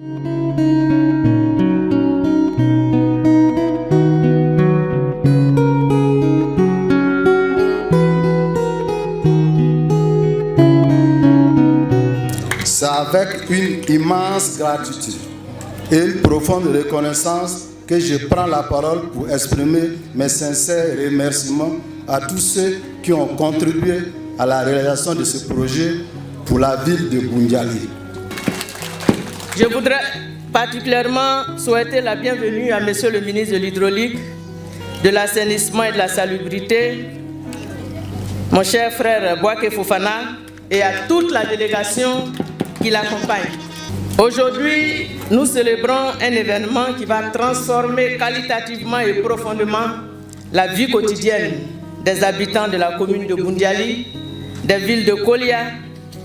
C'est avec une immense gratitude et une profonde reconnaissance que je prends la parole pour exprimer mes sincères remerciements à tous ceux qui ont contribué à la réalisation de ce projet pour la ville de Boundiali. Je voudrais particulièrement souhaiter la bienvenue à Monsieur le ministre de l'Hydraulique, de l'Assainissement et de la Salubrité, mon cher frère Bouaké Fofana, et à toute la délégation qui l'accompagne. Aujourd'hui, nous célébrons un événement qui va transformer qualitativement et profondément la vie quotidienne des habitants de la commune de Boundiali, des villes de Kolia,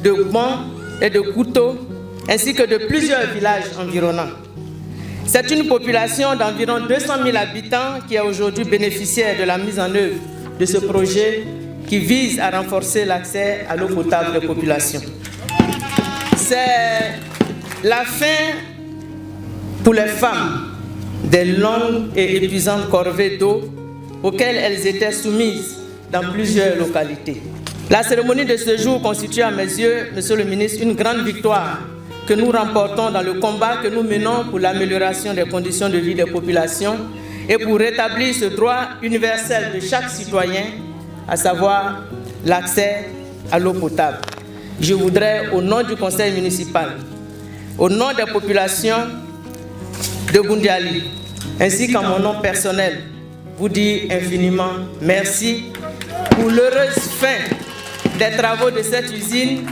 de Gbon et de Kouto, ainsi que de plusieurs villages environnants. C'est une population d'environ 200 000 habitants qui est aujourd'hui bénéficiaire de la mise en œuvre de ce projet qui vise à renforcer l'accès à l'eau potable des populations. C'est la fin pour les femmes des longues et épuisantes corvées d'eau auxquelles elles étaient soumises dans plusieurs localités. La cérémonie de ce jour constitue à mes yeux, Monsieur le ministre, une grande victoire que nous remportons dans le combat que nous menons pour l'amélioration des conditions de vie des populations et pour rétablir ce droit universel de chaque citoyen, à savoir l'accès à l'eau potable. Je voudrais, au nom du conseil municipal, au nom des populations de Boundiali, ainsi qu'en mon nom personnel, vous dire infiniment merci pour l'heureuse fin des travaux de cette usine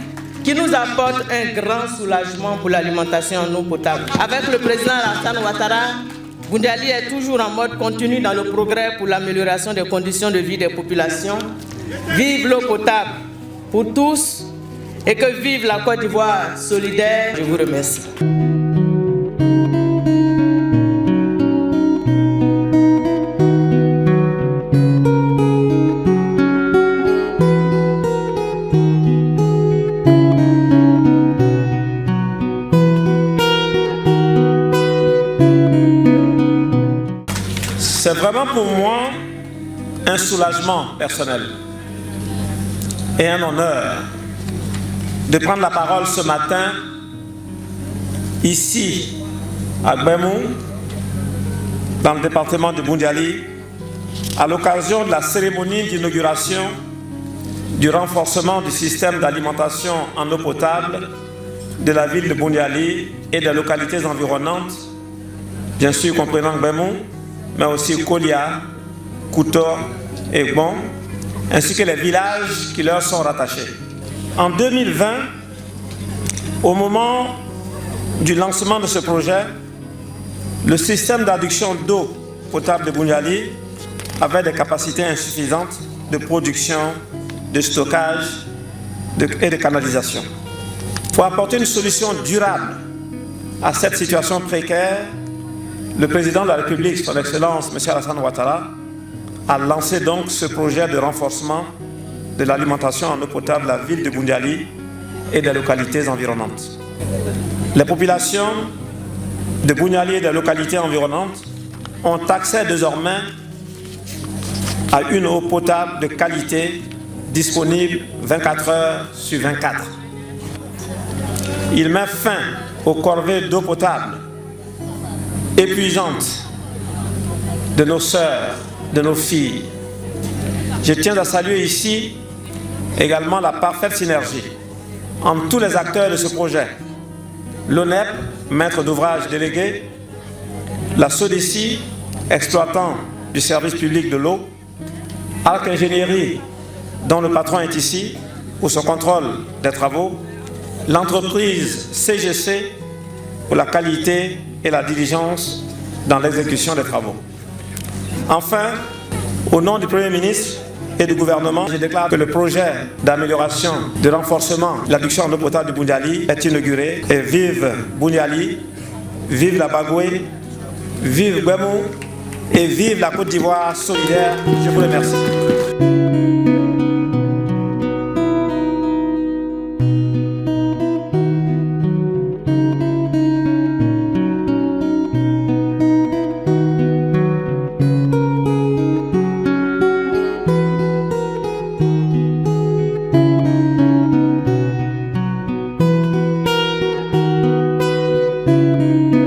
qui nous apporte un grand soulagement pour l'alimentation en eau potable. Avec le président Alassane Ouattara, Boundiali est toujours en mode continu dans le progrès pour l'amélioration des conditions de vie des populations. Vive l'eau potable pour tous et que vive la Côte d'Ivoire solidaire. Je vous remercie. C'est vraiment pour moi un soulagement personnel et un honneur de prendre la parole ce matin ici à Gbemou, dans le département de Boundiali, à l'occasion de la cérémonie d'inauguration du renforcement du système d'alimentation en eau potable de la ville de Boundiali et des localités environnantes, bien sûr comprenant Gbemou, mais aussi Kolia, Kouto et Gbon, ainsi que les villages qui leur sont rattachés. En 2020, au moment du lancement de ce projet, le système d'adduction d'eau potable de Boundiali avait des capacités insuffisantes de production, de stockage et de canalisation. Pour apporter une solution durable à cette situation précaire, le président de la République, son Excellence, M. Alassane Ouattara, a lancé donc ce projet de renforcement de l'alimentation en eau potable de la ville de Boundiali et des localités environnantes. Les populations de Boundiali et des localités environnantes ont accès désormais à une eau potable de qualité disponible 24 heures sur 24. Il met fin aux corvées d'eau potable épuisante de nos sœurs, de nos filles. Je tiens à saluer ici également la parfaite synergie entre tous les acteurs de ce projet. L'ONEP, maître d'ouvrage délégué, la SODECI, exploitant du service public de l'eau, Arc Ingénierie, dont le patron est ici, pour son contrôle des travaux, l'entreprise CGC pour la qualité et la diligence dans l'exécution des travaux. Enfin, au nom du Premier ministre et du gouvernement, je déclare que le projet d'amélioration, de renforcement de l'adduction en eau potable de Boundiali est inauguré. Et vive Boundiali, vive la Bagoué, vive Gbemou et vive la Côte d'Ivoire solidaire. Je vous remercie.